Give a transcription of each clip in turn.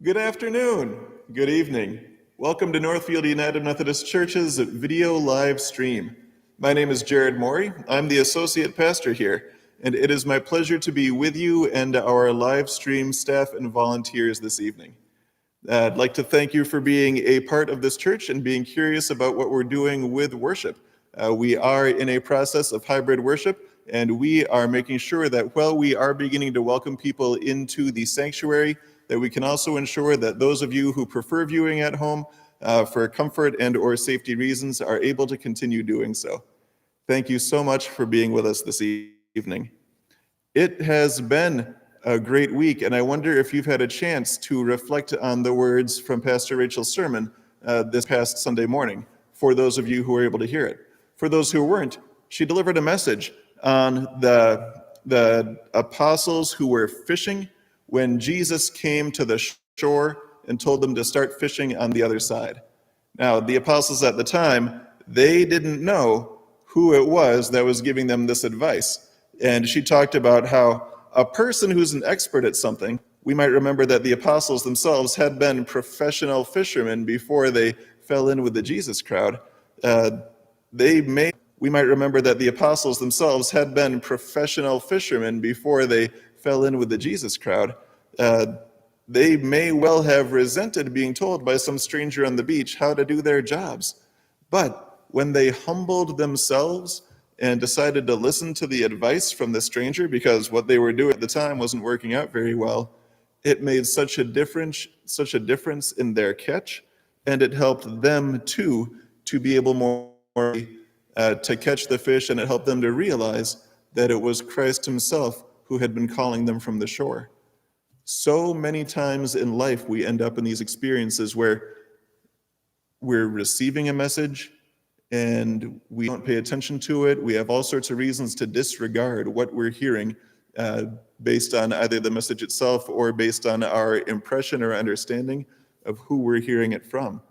Good afternoon. Good evening. Welcome to Northfield United Methodist Church's video live stream. My name is Jared Morey. I'm the associate pastor here, and it is my pleasure to be with you and our live stream staff and volunteers this evening. I'd like to thank you for being a part of this church and being curious about what we're doing with worship. We are in a process of hybrid worship, and we are making sure that while we are beginning to welcome people into the sanctuary, that we can also ensure that those of you who prefer viewing at home for comfort and or safety reasons are able to continue doing so. Thank you so much for being with us this evening. It has been a great week, and I wonder if you've had a chance to reflect on the words from Pastor Rachel's sermon this past Sunday morning, for those of you who were able to hear it. For those who weren't, she delivered a message on the apostles who were fishing when Jesus came to the shore and told them to start fishing on the other side. Now, the apostles at the time, they didn't know who it was that was giving them this advice. And she talked about how a person who's an expert at something, we might remember that the apostles themselves had been professional fishermen before they fell in with the Jesus crowd. We might remember that the apostles themselves had been professional fishermen before they fell in with the Jesus crowd. They may well have resented being told by some stranger on the beach how to do their jobs. But when they humbled themselves and decided to listen to the advice from the stranger, because what they were doing at the time wasn't working out very well, it made such a difference in their catch, and it helped them too to be able more to catch the fish, and it helped them to realize that it was Christ himself who had been calling them from the shore. So many times in life we end up in these experiences where we're receiving a message and we don't pay attention to it. We have all sorts of reasons to disregard what we're hearing based on either the message itself or based on our impression or understanding of who we're hearing it from.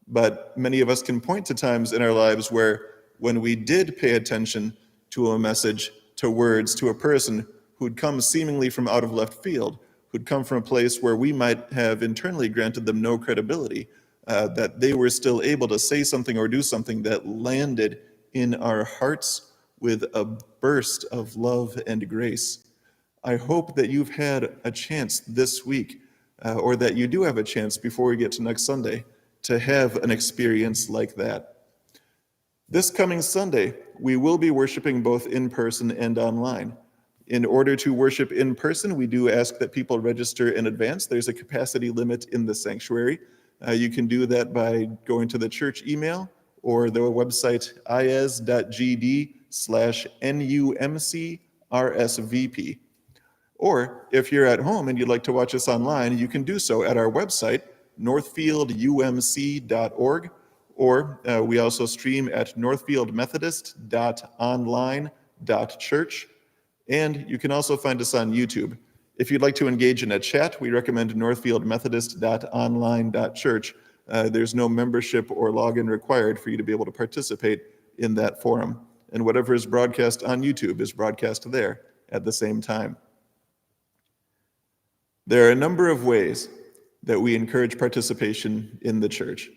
But many of us can point to times in our lives where when we did pay attention to a message, to words, to a person who'd come seemingly from out of left field, who'd come from a place where we might have internally granted them no credibility, that they were still able to say something or do something that landed in our hearts with a burst of love and grace. I hope that you've had a chance this week, or that you do have a chance before we get to next Sunday, to have an experience like that. This coming Sunday, we will be worshiping both in person and online. In order to worship in person, we do ask that people register in advance. There's a capacity limit in the sanctuary. You can do that by going to the church email or the website is.gd/NUMC/RSVP. Or if you're at home and you'd like to watch us online, you can do so at our website, northfieldumc.org, or we also stream at northfieldmethodist.online.church, and you can also find us on YouTube. If you'd like to engage in a chat, we recommend northfieldmethodist.online.church. There's no membership or login required for you to be able to participate in that forum, and whatever is broadcast on YouTube is broadcast there at the same time. There are a number of ways that we encourage participation in the church.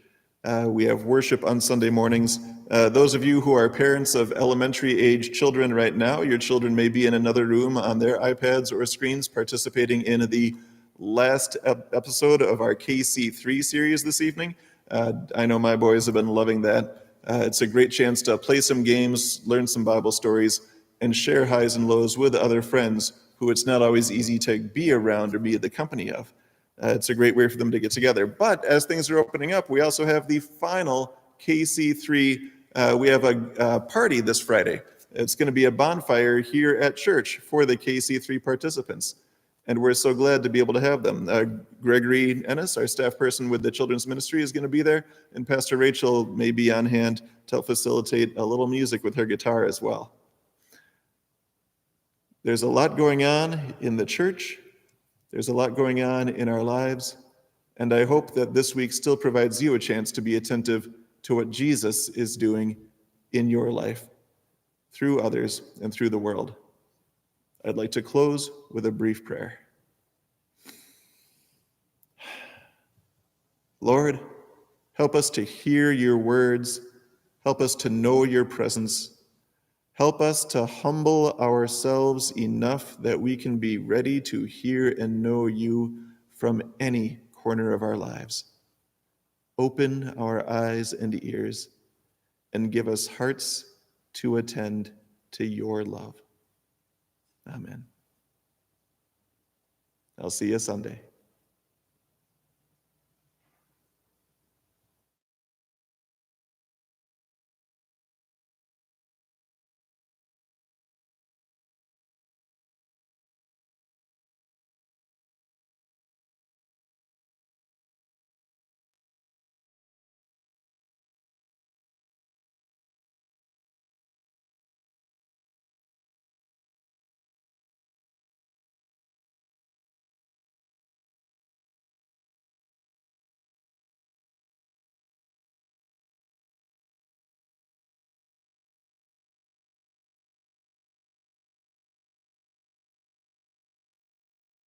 We have worship on Sunday mornings. Those of you who are parents of elementary age children right now, your children may be in another room on their iPads or screens participating in the last episode of our KC3 series this evening. I know my boys have been loving that. It's a great chance to play some games, learn some Bible stories, and share highs and lows with other friends who it's not always easy to be around or be the company of. It's a great way for them to get together. But as things are opening up, we also have the final KC3. We have a party this Friday. It's going to be a bonfire here at church for the KC3 participants. And we're so glad to be able to have them. Gregory Ennis, our staff person with the children's ministry, is going to be there. And Pastor Rachel may be on hand to help facilitate a little music with her guitar as well. There's a lot going on in the church. There's a lot going on in our lives. And I hope that this week still provides you a chance to be attentive to what Jesus is doing in your life, through others and through the world. I'd like to close with a brief prayer. Lord, help us to hear your words. Help us to know your presence. Help us to humble ourselves enough that we can be ready to hear and know you from any corner of our lives. Open our eyes and ears and give us hearts to attend to your love. Amen. I'll see you Sunday.